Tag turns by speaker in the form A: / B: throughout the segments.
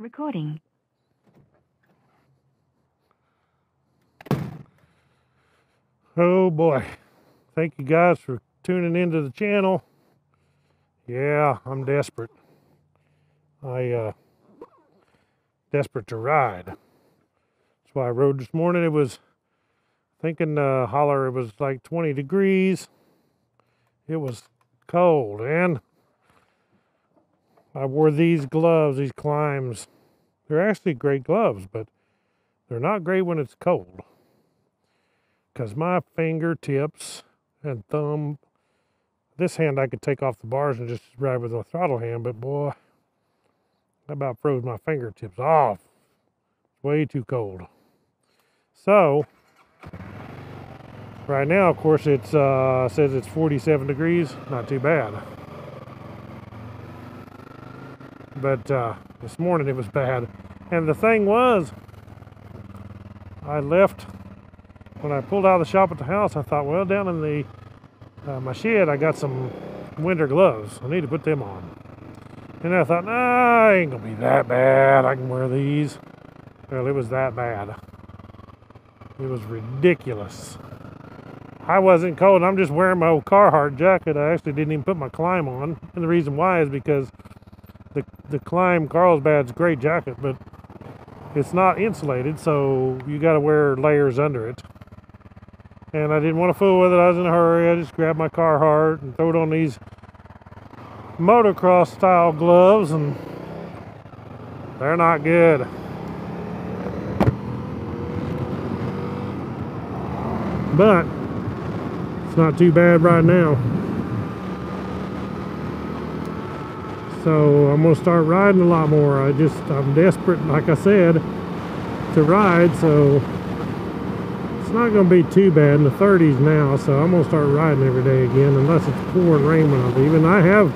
A: Recording.
B: Oh boy. Thank you guys for tuning into the channel. Yeah, I'm desperate. Desperate to ride. That's why I rode this morning. It was thinking holler, it was like 20 degrees. It was cold, and I wore these gloves, these Climbs. They're actually great gloves, but they're not great when it's cold. Because my fingertips and thumb, this hand I could take off the bars and just ride with a throttle hand, but boy, I about froze my fingertips off. It's way too cold. So, right now, of course, it says it's 47 degrees. Not too bad. But this morning it was bad. And the thing was, I left, when I pulled out of the shop at the house, I thought, well, down in the my shed, I got some winter gloves. I need to put them on. And I thought, nah, ain't gonna be that bad. I can wear these. Well, it was that bad. It was ridiculous. I wasn't cold. I'm just wearing my old Carhartt jacket. I actually didn't even put my Climb on. And the reason why is because the Climb Carlsbad's a great jacket, but it's not insulated, so you got to wear layers under it. And I didn't want to fool with it. I was in a hurry. I just grabbed my Carhartt and threw it on these motocross style gloves, and they're not good. But it's not too bad right now. So I'm gonna start riding a lot more. I'm desperate, like I said, to ride, so it's not gonna be too bad in the 30s now, so I'm gonna start riding every day again, unless it's pouring rain when I leave. And I have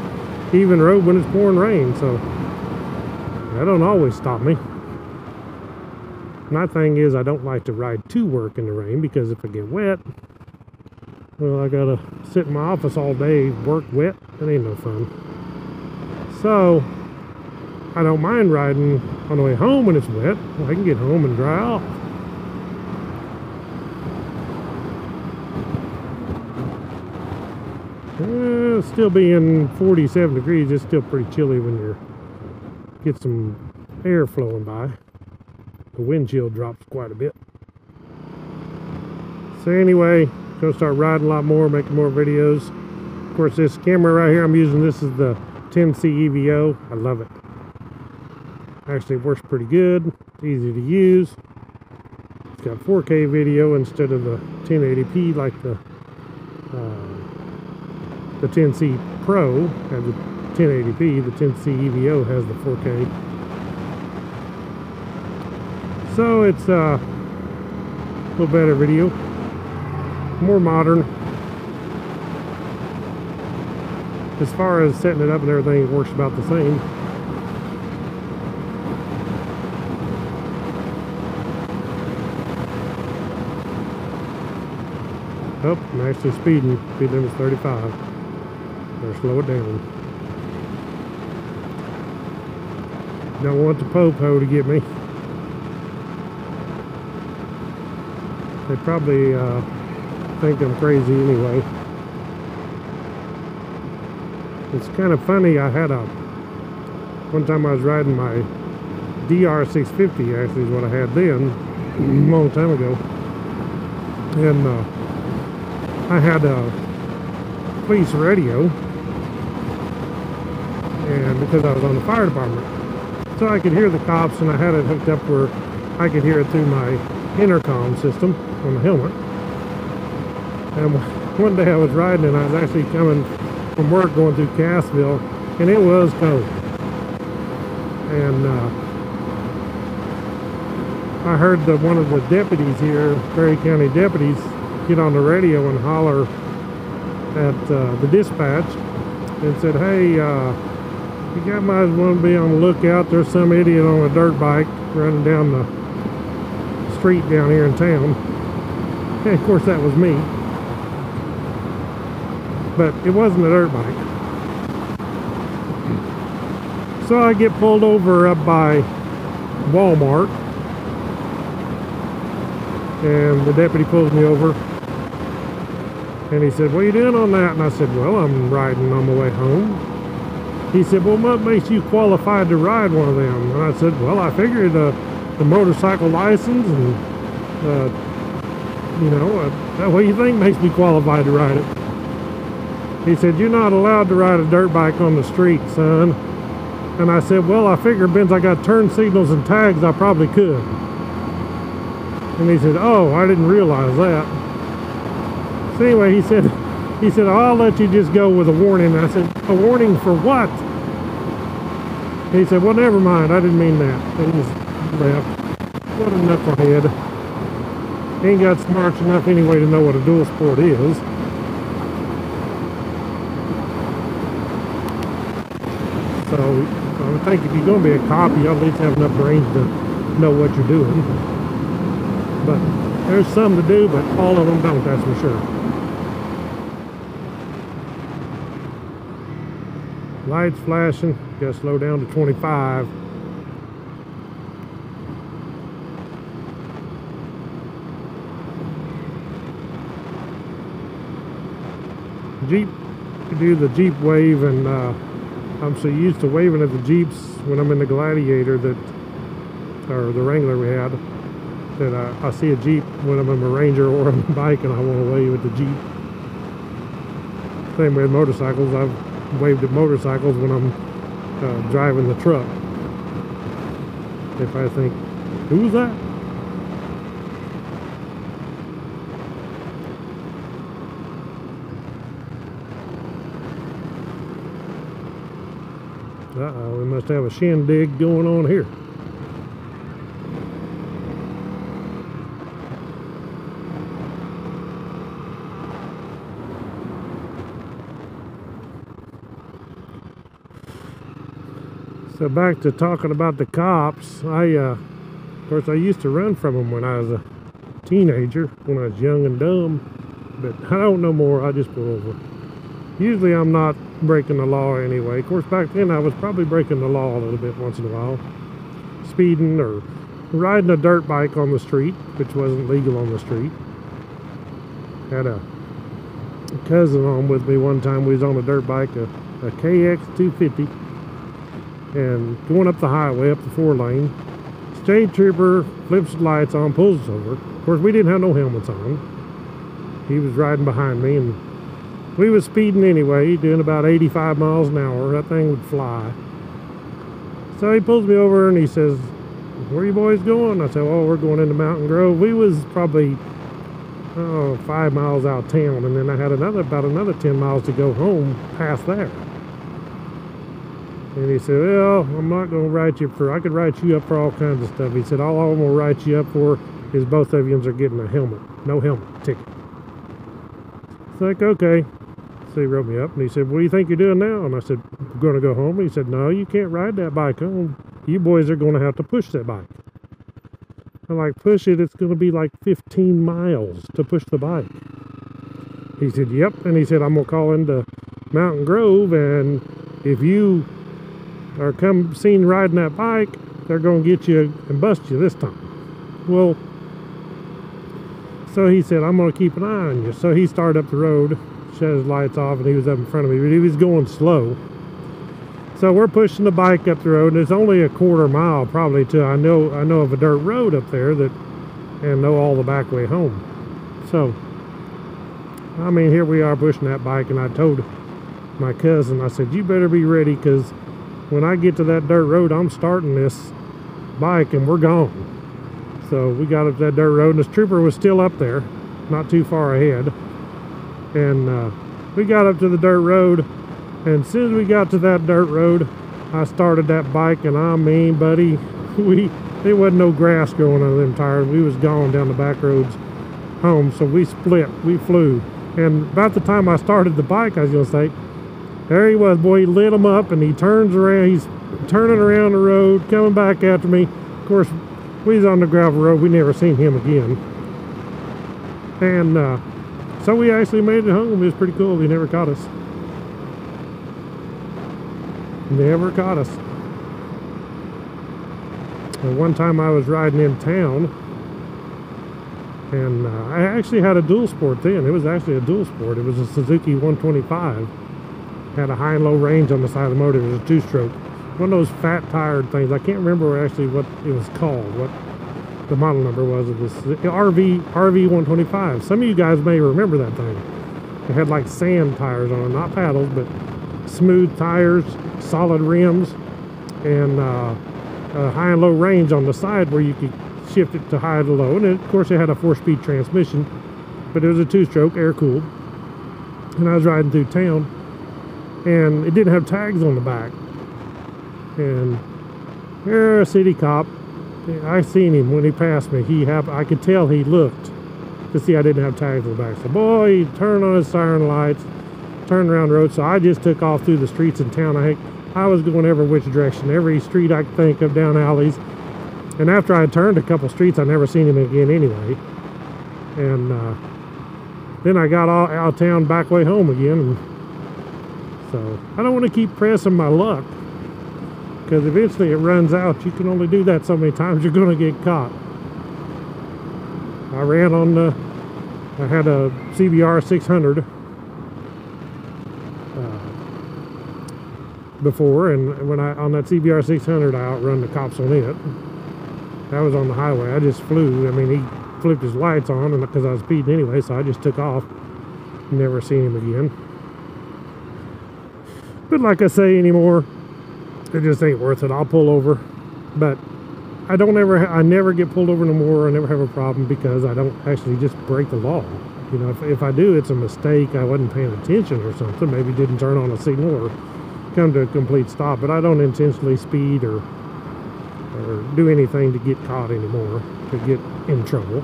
B: even rode when it's pouring rain, so that don't always stop me. My thing is, I don't like to ride to work in the rain, because if I get wet, well, I gotta sit in my office all day, work wet. That ain't no fun. So I don't mind riding on the way home when it's wet. I can get home and dry off. Still being 47 degrees, it's still pretty chilly when you get some air flowing by. The wind chill drops quite a bit. So anyway, gonna start riding a lot more, making more videos. Of course, this camera right here I'm using, this is the 10C EVO. I love it. Actually, it works pretty good. It's easy to use. It's got 4K video instead of the 1080p like the 10C Pro has the 1080p. The 10C EVO has the 4K. So it's a little better video, more modern. As far as setting it up and everything, it works about the same. Oh, I'm actually speeding. Speed limit's 35. Better slow it down. Don't want the po-po to get me. They probably think I'm crazy anyway. It's kind of funny, one time I was riding my DR650, actually is what I had then, a long time ago. And I had a police radio, and because I was on the fire department. So I could hear the cops, and I had it hooked up where I could hear it through my intercom system on the helmet. And one day I was riding, and I was actually coming from work going through Cassville, and it was cold. And I heard one of the deputies here, Perry County deputies, get on the radio and holler at the dispatch and said, hey, you guys might want to be on the lookout. There's some idiot on a dirt bike running down the street down here in town. And of course that was me. But it wasn't a dirt bike. So I get pulled over up by Walmart, and the deputy pulls me over, and he said, "What are you doing on that?" And I said, "Well, I'm riding on my way home." He said, "Well, what makes you qualified to ride one of them?" And I said, "Well, I figured the motorcycle license and what do you think makes me qualified to ride it?" He said, "You're not allowed to ride a dirt bike on the street, son." And I said, "Well, I figured since I got turn signals and tags, I probably could." And he said, "Oh, I didn't realize that." So anyway, he said, "I'll let you just go with a warning." And I said, "A warning for what?" He said, "Well, never mind. I didn't mean that." And he just left. What a knucklehead. He ain't got smarts enough anyway to know what a dual sport is. So I would think if you're going to be a cop, you at least have enough brains to know what you're doing. But there's some to do, but all of them don't, that's for sure. Lights flashing, gotta slow down to 25. Jeep, you do the Jeep wave, and I'm so used to waving at the Jeeps when I'm in the Gladiator or the Wrangler we had, that I see a Jeep when I'm in my Ranger or on a bike and I want to wave at the Jeep. Same way with motorcycles. I've waved at motorcycles when I'm driving the truck. If I think, who's that? Uh-oh, we must have a shindig going on here. So back to talking about the cops. Of course, I used to run from them when I was a teenager, when I was young and dumb, but I don't no more. I just pull over. Usually I'm not breaking the law anyway. Of course, back then I was probably breaking the law a little bit once in a while. Speeding or riding a dirt bike on the street, which wasn't legal on the street. Had a cousin on with me one time. We was on a dirt bike, a KX 250. And going up the highway, up the 4-lane, state trooper flips the lights on, pulls us over. Of course, we didn't have no helmets on. He was riding behind me, and we was speeding anyway, doing about 85 miles an hour. That thing would fly. So he pulls me over and he says, "Where you boys going?" I said, "Oh, we're going into Mountain Grove." We was probably 5 miles out of town, and then I had about another 10 miles to go home past there. And he said, "Well, I'm not going to write you for, I could write you up for all kinds of stuff." He said, "All I'm going to write you up for is both of you are getting a helmet. No helmet ticket." It's like, okay. So he wrote me up and he said, "What do you think you're doing now?" And I said, "We're going to go home." And he said, "No, you can't ride that bike home. You boys are going to have to push that bike." I'm like, "Push it? It's going to be like 15 miles to push the bike." He said, "Yep." And he said, "I'm going to call into Mountain Grove, and if you are seen riding that bike, they're going to get you and bust you this time." Well, so he said, "I'm going to keep an eye on you." So he started up the road, shut his lights off, and he was up in front of me, but he was going slow. So we're pushing the bike up the road, and it's only a quarter mile probably till I know of a dirt road up there and know all the back way home. So, I mean, here we are pushing that bike, and I told my cousin, I said, "You better be ready, because when I get to that dirt road, I'm starting this bike and we're gone." So we got up that dirt road, and this trooper was still up there, not too far ahead. And we got up to the dirt road, and as soon as we got to that dirt road, I started that bike, and I mean, buddy, there wasn't no grass growing on them tires. We was gone down the back roads home, so we split, we flew. And about the time I started the bike, I was gonna say, there he was, boy, he lit him up, and he turns around, he's turning around the road, coming back after me. Of course, we was on the gravel road, we never seen him again. And so we actually made it home. It was pretty cool. He never caught us. Never caught us. One time I was riding in town, and I actually had a dual sport then. It was actually a dual sport. It was a Suzuki 125. Had a high and low range on the side of the motor. It was a two-stroke. One of those fat tired things. I can't remember actually what it was called, what the model number was of this RV 125. Some of you guys may remember that thing. It had like sand tires on it, not paddles, but smooth tires, solid rims, and a high and low range on the side where you could shift it to high to low. And of course it had a 4-speed transmission, but it was a two-stroke, air-cooled. And I was riding through town, and it didn't have tags on the back. And here, a city cop, I seen him when he passed me. I could tell he looked to see I didn't have tags on the back. So boy, he turned on his siren lights, turned around the road. So I just took off through the streets in town. I was going every which direction, every street I could think of, down alleys. And after I turned a couple streets, I never seen him again anyway. And then I got out of town back way home again. And so I don't want to keep pressing my luck, because eventually it runs out. You can only do that so many times, you're going to get caught. I ran on I had a CBR 600 before, and when on that CBR 600 I outrun the cops on it. That was on the highway. I just flew. I mean, he flipped his lights on, and because I was speeding anyway, so I just took off. Never seen him again. But like I say anymore, it just ain't worth it. I'll pull over, but I never get pulled over no more. I never have a problem because I don't actually just break the law. You know, if I do, it's a mistake. I wasn't paying attention or something. Maybe didn't turn on a signal or come to a complete stop. But I don't intentionally speed or do anything to get caught anymore, to get in trouble.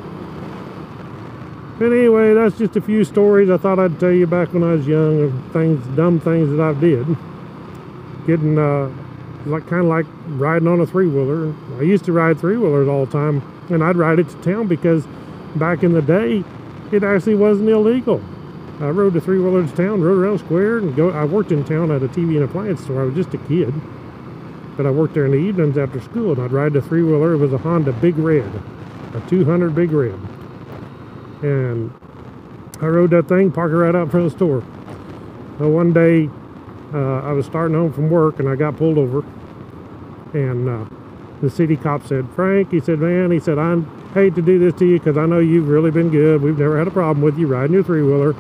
B: But anyway, that's just a few stories I thought I'd tell you back when I was young, of dumb things that I did. Getting kind of like riding on a three-wheeler. I used to ride three-wheelers all the time, and I'd ride it to town because back in the day, it actually wasn't illegal. I rode the three-wheeler to town, rode around square, and I worked in town at a TV and appliance store. I was just a kid, but I worked there in the evenings after school, and I'd ride the three-wheeler. It was a Honda Big Red, a 200 Big Red. And I rode that thing, parked it right out in front of the store. Well, one day, I was starting home from work, and I got pulled over. And the city cop said, "Frank," he said, "man," he said, "I hate to do this to you because I know you've really been good. We've never had a problem with you riding your three-wheeler.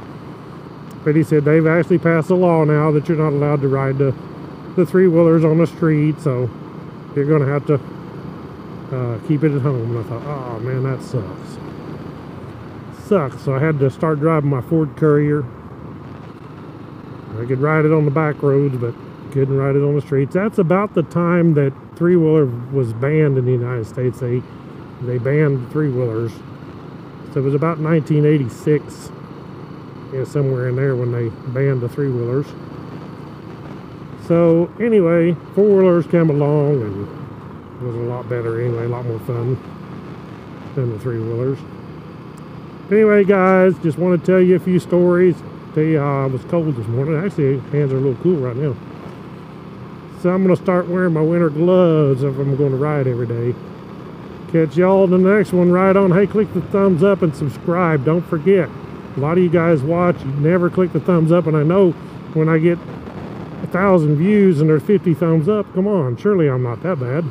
B: But," he said, "they've actually passed a law now that you're not allowed to ride the three-wheelers on the street, so you're going to have to keep it at home." And I thought, oh, man, that sucks. So I had to start driving my Ford Courier. I could ride it on the back roads, but couldn't ride it on the streets. That's about the time that three-wheeler was banned in the United States. They banned three-wheelers. So it was about 1986, somewhere in there, when they banned the three-wheelers. So anyway, four-wheelers came along, and it was a lot better anyway, a lot more fun than the three-wheelers. Anyway, guys, just want to tell you a few stories. Tell you how I was cold this morning. Actually, hands are a little cool right now. So I'm going to start wearing my winter gloves if I'm going to ride every day. Catch y'all in the next one. Ride on. Hey, click the thumbs up and subscribe. Don't forget. A lot of you guys watch, you never click the thumbs up, and I know when I get 1,000 views and there's 50 thumbs up, come on, surely I'm not that bad.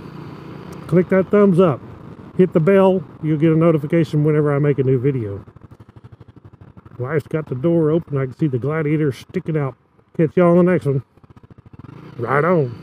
B: Click that thumbs up. Hit the bell. You'll get a notification whenever I make a new video. Wife's got the door open. I can see the Gladiator sticking out. Catch y'all on the next one. Right on.